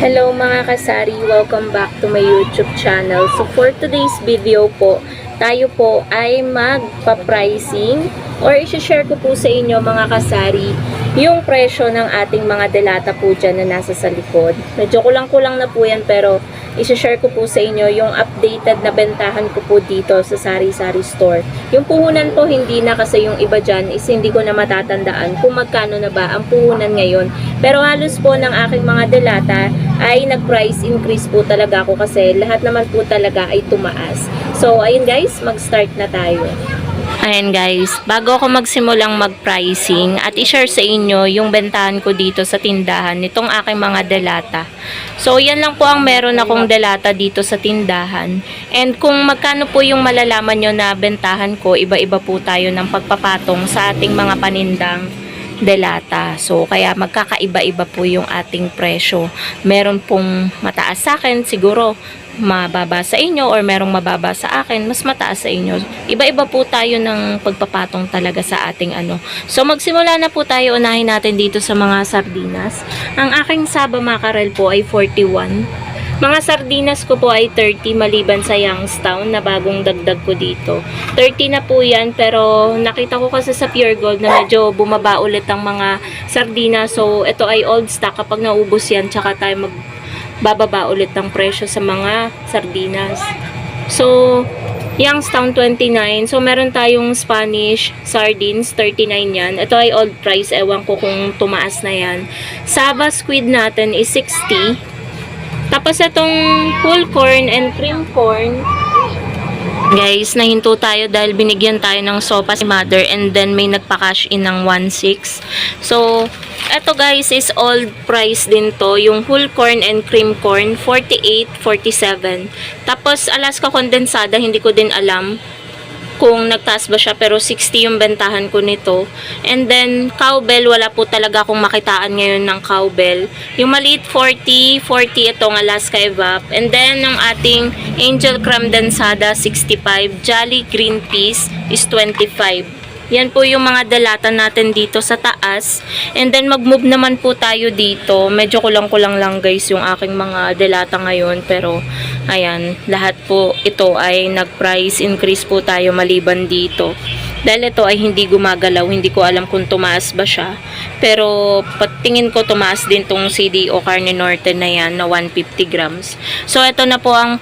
Hello mga kasari, welcome back to my YouTube channel. So for today's video po, tayo po ay magpa-pricing or isi-share ko po sa inyo mga kasari yung presyo ng ating mga delata po dyan na nasa sa likod. Medyo kulang-kulang na po yan pero isi-share ko po sa inyo yung updated na bentahan ko po dito sa Sari-Sari Store. Yung puhunan po hindi na kasi yung iba dyan is hindi ko na matatandaan kung magkano na ba ang puhunan ngayon. Pero halos po ng aking mga delata ay nag-price increase po talaga ako kasi lahat naman po talaga ay tumaas. So ayun guys, mag-start na tayo. Ayan guys, bago ako magsimulang mag-pricing at i-share sa inyo yung bentahan ko dito sa tindahan nitong aking mga delata. So yan lang po ang meron akong delata dito sa tindahan. And kung magkano po yung malalaman nyo na bentahan ko, iba-iba po tayo ng pagpapatong sa ating mga panindang delata. So kaya magkakaiba-iba po yung ating presyo. Meron pong mataas sa akin, siguro mababa sa inyo, or merong mababa sa akin, mas mataas sa inyo. Iba-iba po tayo ng pagpapatong talaga sa ating ano. So magsimula na po tayo, unahin natin dito sa mga sardinas. Ang aking Saba Mackerel po ay 41. Mga sardinas ko po ay 30 maliban sa Youngstown na bagong dagdag ko dito. 30 na po yan, pero nakita ko kasi sa Pure Gold na medyo bumaba ulit ang mga sardinas. So ito ay old stock, kapag naubos yan tsaka tayo bababa ulit ang presyo sa mga sardinas. So Youngstown 29. So meron tayong Spanish sardines 39 yan. Ito ay old price, ewan ko kung tumaas na yan. Saba squid natin is 60. Tapos itong whole corn and cream corn, guys, nahinto tayo dahil binigyan tayo ng sopa si mother, and then may nagpa-cash in ng 1.6. So eto guys is old price din to. Yung whole corn and cream corn 48, 47. Tapos Alaska condensada, hindi ko din alam kung nagtaas ba siya, pero 60 yung bentahan ko nito. And then cowbell, wala po talaga akong makitaan ngayon ng cowbell. Yung maliit 40 itong Alaska Evap. And then yung ating angel condensada 65, jolly green peas is 25. Yan po yung mga delata natin dito sa taas. And then mag-move naman po tayo dito. Medyo kulang-kulang lang guys yung aking mga delata ngayon. Pero ayan, lahat po ito ay nag-price increase po tayo maliban dito. Dahil ito ay hindi gumagalaw. Hindi ko alam kung tumaas ba siya. Pero patingin ko tumaas din tong CDO Carne Norte na yan na 150 grams. So ito na po ang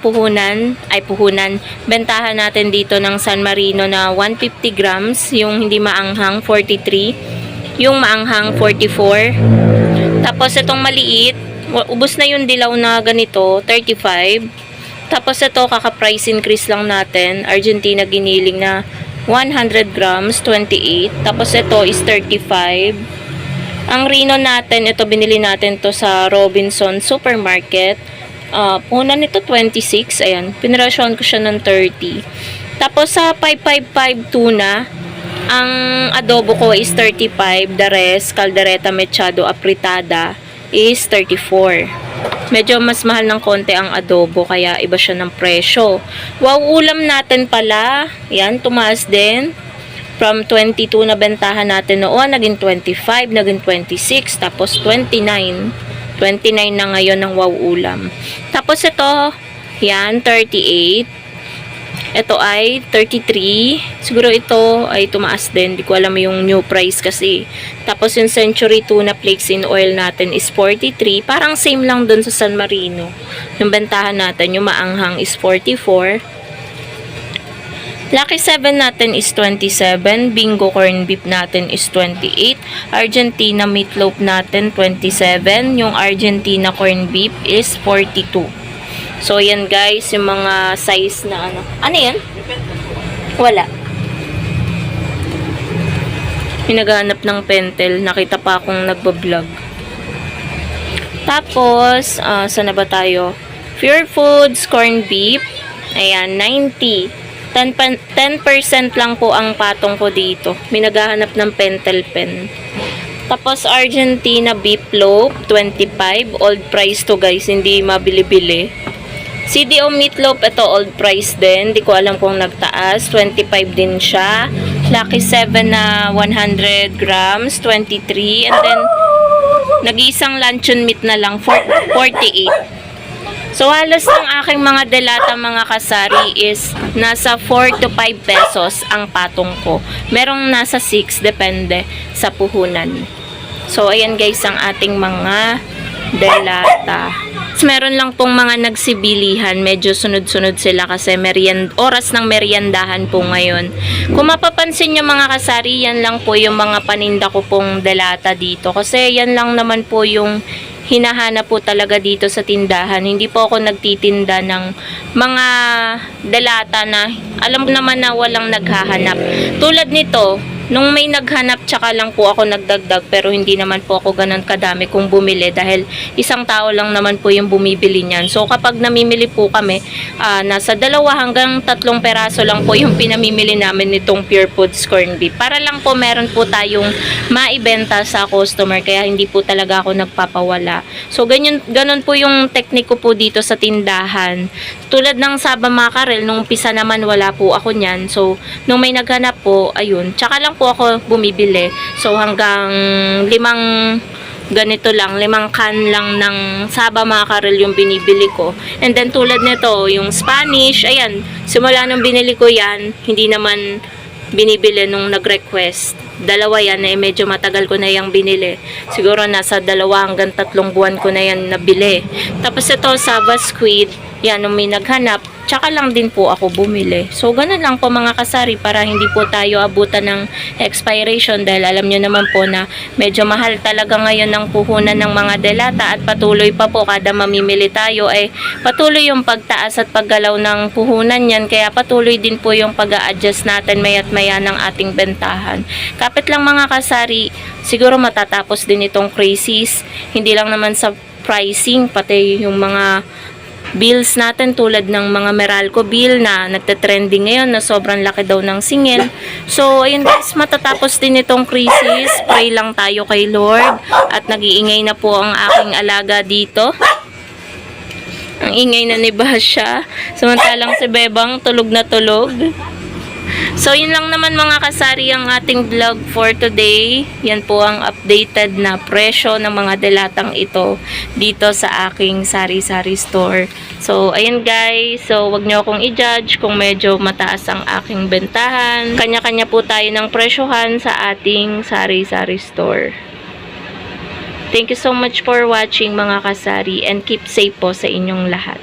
bentahan natin dito ng San Marino na 150 grams. Yung hindi maanghang 43. Yung maanghang 44. Tapos itong maliit, ubos na yung dilaw na ganito, 35. Tapos ito kaka-price increase lang natin, Argentina giniling na 100 grams, 28. Tapos ito is 35. Ang Rino natin, ito binili natin to sa Robinson Supermarket. Punan nito 26. Ayan, pinrasyon ko siya ng 30. Tapos sa 555 tuna, ang adobo ko is 35. The rest, caldereta mechado apritada is 34. Medyo mas mahal ng konti ang adobo, kaya iba siya ng presyo. Wow, ulam natin pala. Yan, tumaas din. From 22 na bentahan natin noon, naging 25, naging 26, tapos 29. 29 na ngayon ng wow ulam. Tapos ito, yan, 38. Ito ay 33. Siguro ito ay tumaas din. Di ko alam yung new price kasi. Tapos yung Century Tuna Flakes in Oil natin is 43. Parang same lang dun sa San Marino. Yung bentahan natin, yung maanghang is 44. Lucky 7 natin is 27. Bingo corn beef natin is 28. Argentina meatloaf natin 27. Yung Argentina corn beef is 42. So, yan guys, yung mga size na ano. Ano yan? Wala. Pinaghanap ng pentel. Nakita pa akong nagbablog. Tapos, saan na ba tayo? Pure Foods corn beef. Ayan, 90. 10% lang po ang patong ko dito. Pinaghahanap ng pentel pen. Tapos, Argentina beef loaf, 25. Old price to guys, hindi mabili-bili. CDO meatloaf, ito old price din. Di ko alam kung nagtaas. 25 din siya. Lucky 7 na 100 grams, 23. And then, Nag-iisang luncheon meat na lang, 48. So, halos ng aking mga delata mga kasari is nasa 4 to 5 pesos ang patong ko. Merong nasa 6, depende sa puhunan. So, ayan guys ang ating mga delata. Meron lang pong mga nagsibilihan, medyo sunod-sunod sila kasi oras ng meriendahan po ngayon. Kung mapapansin nyo mga kasari, yan lang po yung mga paninda ko pong delata dito. Kasi yan lang naman po yung hinahanap po talaga dito sa tindahan. Hindi po ako nagtitinda ng mga delata na alam naman na walang naghahanap. Tulad nito, nung may naghanap, tsaka lang po ako nagdagdag, pero hindi naman po ako ganun kadami kung bumili dahil isang tao lang naman po yung bumibili niyan. So kapag namimili po kami, nasa 2 hanggang 3 peraso lang po yung pinamimili namin nitong Pure Foods corned beef. Para lang po meron po tayong maibenta sa customer, kaya hindi po talaga ako nagpapawala. So ganun po yung tekniko po dito sa tindahan. Tulad ng Saba Mackerel, nung umpisa naman wala po ako niyan. So nung may naghanap po, ayun, tsaka lang po ako bumibili. So hanggang 5 ganito lang, 5 can lang ng Saba Mackerel yung binibili ko. And then tulad nito, yung Spanish, ayan, simula nung binili ko yan, hindi naman binibili nung nag-request. 2 yan eh, medyo matagal ko na yung binili. Siguro nasa 2 hanggang 3 buwan ko na yan nabili. Tapos ito, Saba Squid, yan, nung may naghanap, tsaka lang din po ako bumili. So, ganun lang po mga kasari para hindi po tayo abutan ng expiration dahil alam nyo naman po na medyo mahal talaga ngayon ng puhunan ng mga delata at patuloy pa po kada mamimili tayo ay patuloy yung pagtaas at paggalaw ng puhunan yan. Kaya patuloy din po yung pag-a-adjust natin mayat maya ng ating bentahan. Kapit lang mga kasari, siguro matatapos din itong crisis. Hindi lang naman sa pricing, pati yung mga bills natin tulad ng mga Meralco bill na nagte-trending ngayon na sobrang laki daw ng singil. So, ayun guys, matatapos din itong crisis. Pray lang tayo kay Lord. At nag-iingay na po ang aking alaga dito. Ang ingay na ni Basha. Samantalang si Bebang tulog na tulog. So, yun lang naman mga kasari ang ating vlog for today. Yan po ang updated na presyo ng mga delatang ito dito sa aking sari-sari store. So, ayun guys. So, wag nyo akong i-judge kung medyo mataas ang aking bentahan. Kanya-kanya po tayo ng presyohan sa ating sari-sari store. Thank you so much for watching mga kasari and keep safe po sa inyong lahat.